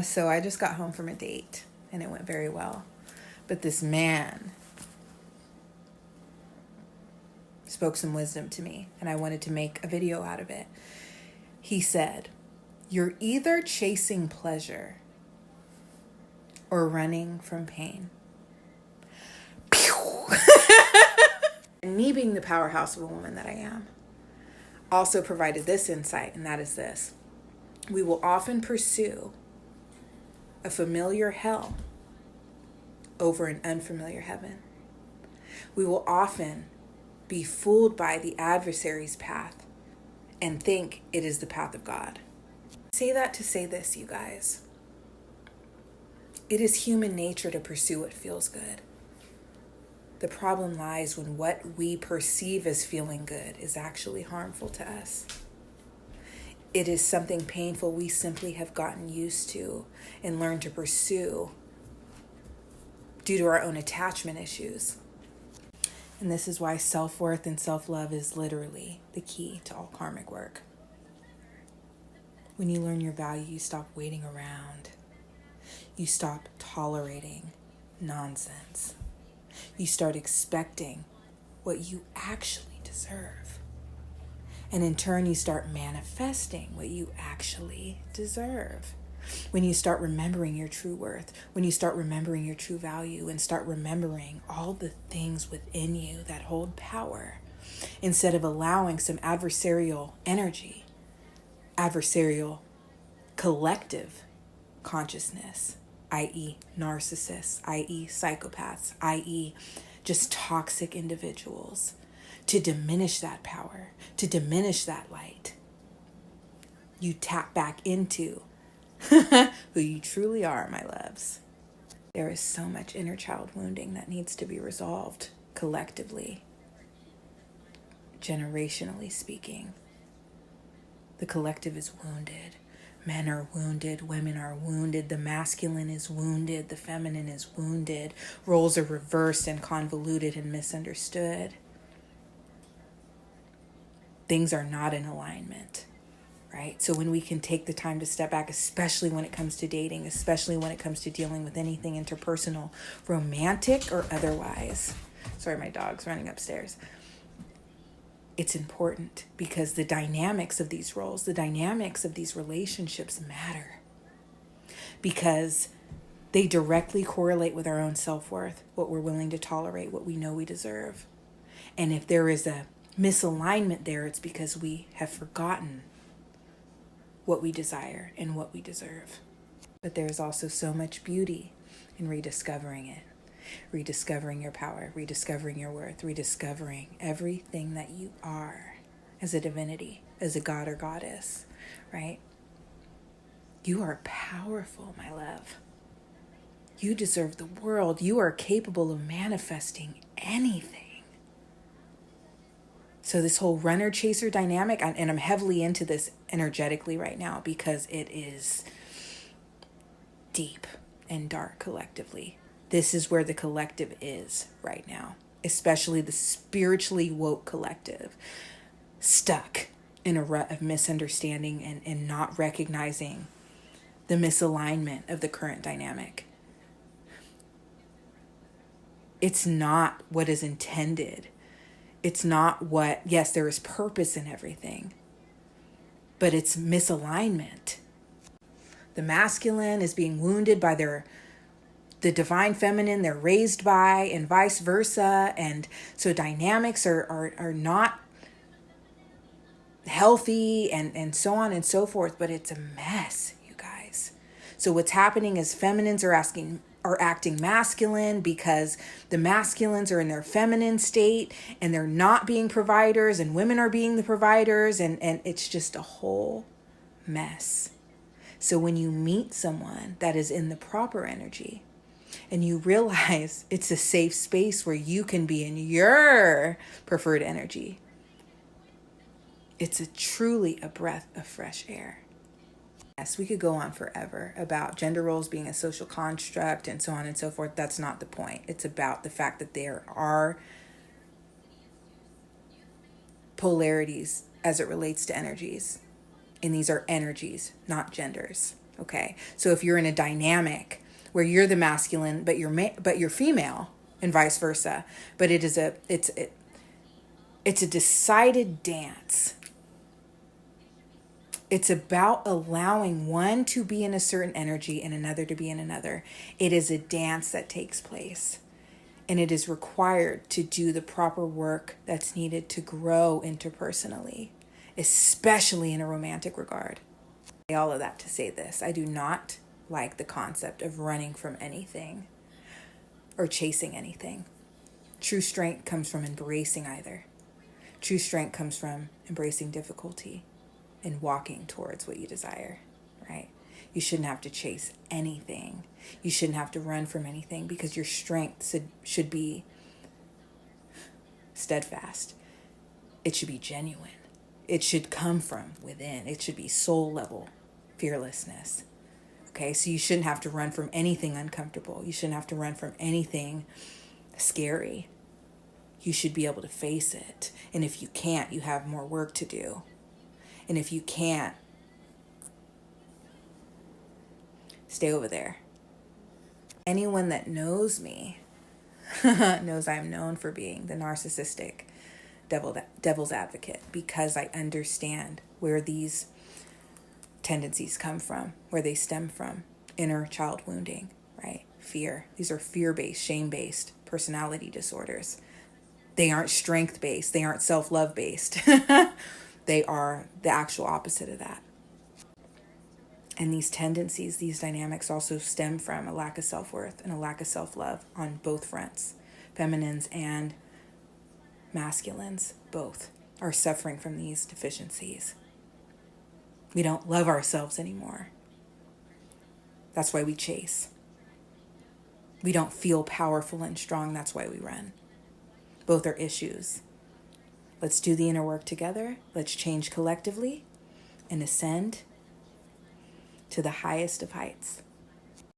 So I just got home from a date and it went very well. But this man spoke some wisdom to me and I wanted to make a video out of it. He said, "You're either chasing pleasure or running from pain." And me being the powerhouse of a woman that I am, also provided this insight, and that is this. We will often pursue a familiar hell over an unfamiliar heaven. We will often be fooled by the adversary's path and think it is the path of God. Say that to say this, you guys. It is human nature to pursue what feels good. The problem lies when what we perceive as feeling good is actually harmful to us. It is something painful we simply have gotten used to and learned to pursue due to our own attachment issues. And this is why self-worth and self-love is literally the key to all karmic work. When you learn your value, you stop waiting around. You stop tolerating nonsense. You start expecting what you actually deserve. And in turn, you start manifesting what you actually deserve. When you start remembering your true worth, when you start remembering your true value and start remembering all the things within you that hold power, instead of allowing some adversarial energy, adversarial collective consciousness, i.e. narcissists, i.e. psychopaths, i.e. just toxic individuals, to diminish that power, to diminish that light. You tap back into who you truly are, my loves. There is so much inner child wounding that needs to be resolved collectively, generationally speaking. The collective is wounded. Men are wounded, women are wounded, the masculine is wounded, the feminine is wounded. Roles are reversed and convoluted and misunderstood. Things are not in alignment, right? So when we can take the time to step back, especially when it comes to dating, especially when it comes to dealing with anything interpersonal, romantic or otherwise. Sorry, my dog's running upstairs. It's important because the dynamics of these roles, the dynamics of these relationships matter because they directly correlate with our own self-worth, what we're willing to tolerate, what we know we deserve. And if there is a misalignment there, it's because we have forgotten what we desire and what we deserve. But there's also so much beauty in rediscovering it. Rediscovering your power, rediscovering your worth, rediscovering everything that you are as a divinity, as a god or goddess, right? You are powerful, my love. You deserve the world. You are capable of manifesting anything. So this whole runner-chaser dynamic, and I'm heavily into this energetically right now because it is deep and dark collectively. This is where the collective is right now, especially the spiritually woke collective, stuck in a rut of misunderstanding and not recognizing the misalignment of the current dynamic. It's not what is intended. It's not what, yes, there is purpose in everything, but it's misalignment. The masculine is being wounded by the divine feminine they're raised by, and vice versa. And so dynamics are not healthy and so on and so forth, but it's a mess, you guys. So what's happening is feminines are acting masculine because the masculines are in their feminine state and they're not being providers, and women are being the providers, and it's just a whole mess. So when you meet someone that is in the proper energy, and you realize it's a safe space where you can be in your preferred energy, it's truly a breath of fresh air. Yes, we could go on forever about gender roles being a social construct and so on and so forth. That's not the point. It's about the fact that there are polarities as it relates to energies. And these are energies, not genders. Okay, so if you're in a dynamic where you're the masculine but you're female, and vice versa, but it's a decided dance. It's about allowing one to be in a certain energy and another to be in another. It is a dance that takes place. And it is required to do the proper work that's needed to grow interpersonally, especially in a romantic regard. All of that to say this: I do not like the concept of running from anything or chasing anything. True strength comes from embracing either. True strength comes from embracing difficulty and walking towards what you desire, right? You shouldn't have to chase anything. You shouldn't have to run from anything, because your strength should be steadfast. It should be genuine. It should come from within. It should be soul level fearlessness. Okay, so you shouldn't have to run from anything uncomfortable. You shouldn't have to run from anything scary. You should be able to face it. And if you can't, you have more work to do. And if you can't, stay over there. Anyone that knows me knows I'm known for being the narcissistic devil's advocate, because I understand where these tendencies come from, where they stem from. Inner child wounding, right? Fear. These are fear-based, shame-based personality disorders. They aren't strength-based. They aren't self-love based. They are the actual opposite of that. And these tendencies, these dynamics also stem from a lack of self-worth and a lack of self-love on both fronts. Feminines and masculines, both, are suffering from these deficiencies. We don't love ourselves anymore. That's why we chase. We don't feel powerful and strong. That's why we run. Both are issues. Let's do the inner work together. Let's change collectively and ascend to the highest of heights.